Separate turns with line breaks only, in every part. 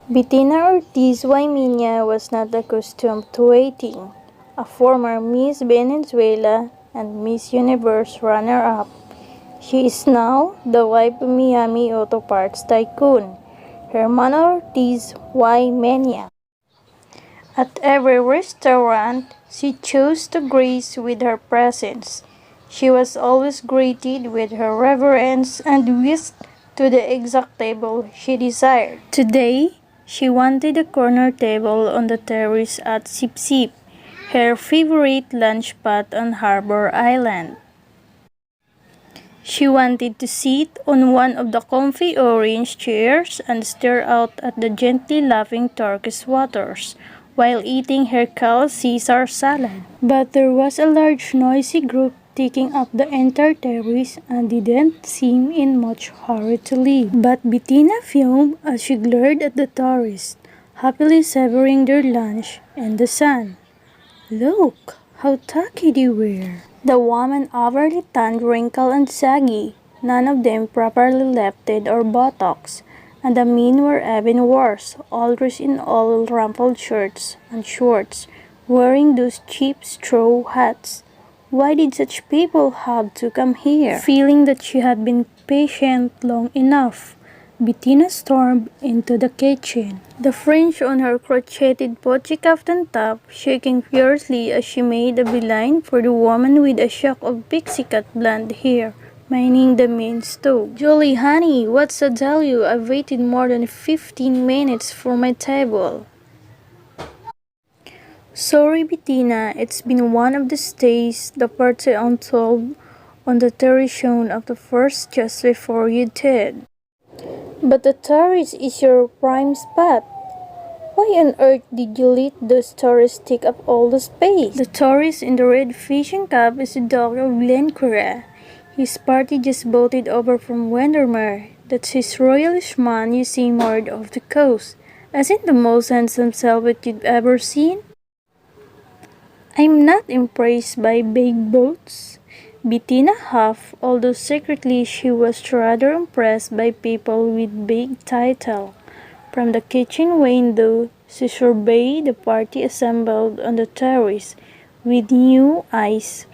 Bettina Ortiz Waiminia was not accustomed to waiting. A former Miss Venezuela and Miss Universe runner-up, she is now the wife of Miami Auto Parts tycoon, Hermana Ortiz Waimenia. At every restaurant, she chose to grace with her presence. She was always greeted with her reverence and whisked to the exact table she desired. Today, she wanted a corner table on the terrace at Sip Sip, her favorite lunch spot on Harbor Island. She wanted to sit on one of the comfy orange chairs and stare out at the gently laughing turquoise waters while eating her kale Caesar salad. But there was a large noisy group taking up the entire terrace and didn't seem in much hurry to leave. But Bettina fumed as she glared at the tourists, happily savoring their lunch in the sun. Look, how tacky they were. The women overly tanned, wrinkled and saggy, none of them properly lifted or botox, and the men were even worse, all dressed in old rumpled shirts and shorts, wearing those cheap straw hats. Why did such people have to come here? Feeling that she had been patient long enough, Bettina stormed into the kitchen, the fringe on her crocheted poche kaftan top shaking furiously as she made a beeline for the woman with a shock of pixie cut blonde hair, minding the main stove. Julie, honey, what's to tell you? I've waited more than 15 minutes for my table. Sorry, Bettina, it's been one of those days. The party untold on the terrace shown up the first just before you did. But the terrace is your prime spot. Why on earth did you let those tourists take up all the space? The tourist in the red fishing cap is the dog of Glencora. His party just boated over from Windermere. That's his royalish man you see moored off the coast. Isn't the most handsome sailboat you've ever seen? I'm not impressed by big boats. Bettina huffed, although secretly she was rather impressed by people with big title. From the kitchen window, she surveyed the party assembled on the terrace with new eyes.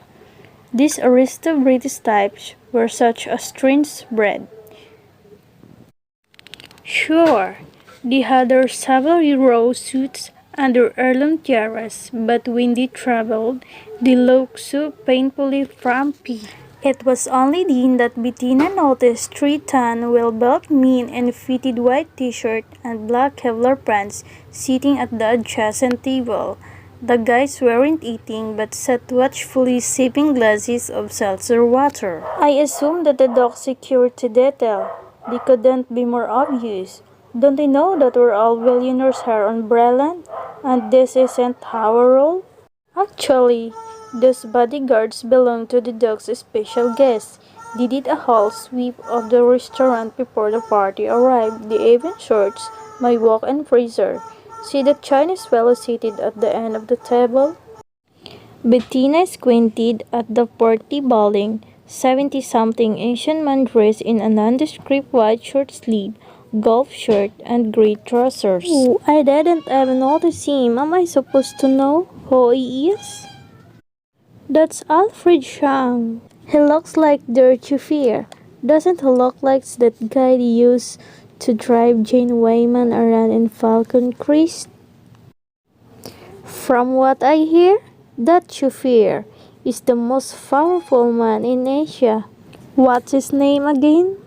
These aristocratic types were such a strange breed. Sure, they had their Savile Row suits and their heirloom tiaras, but when they traveled, they looked so painfully frumpy. It was only then that Bettina noticed three tan, well-built men in a fitted white t-shirt and black Kevlar pants sitting at the adjacent table. The guys weren't eating but sat watchfully sipping glasses of seltzer water. I assume that the dog security detail. They couldn't be more obvious. Don't they know that we're all billionaires here on Breland, and this isn't our role? Actually, those bodyguards belong to the dog's special guests. They did a whole sweep of the restaurant before the party arrived. They even searched my walk-in freezer. See that Chinese fellow seated at the end of the table? Bettina squinted at the portly bowling, 70-something Asian man dressed in a nondescript white short-sleeve golf shirt and gray trousers. Oh, I didn't even notice him. Am I supposed to know who he is? That's Alfred Chang. He looks like their chauffeur. Doesn't he look like that guy they used to drive Jane Wyman around in Falcon Crest? From what I hear, that chauffeur is the most powerful man in Asia. What's his name again?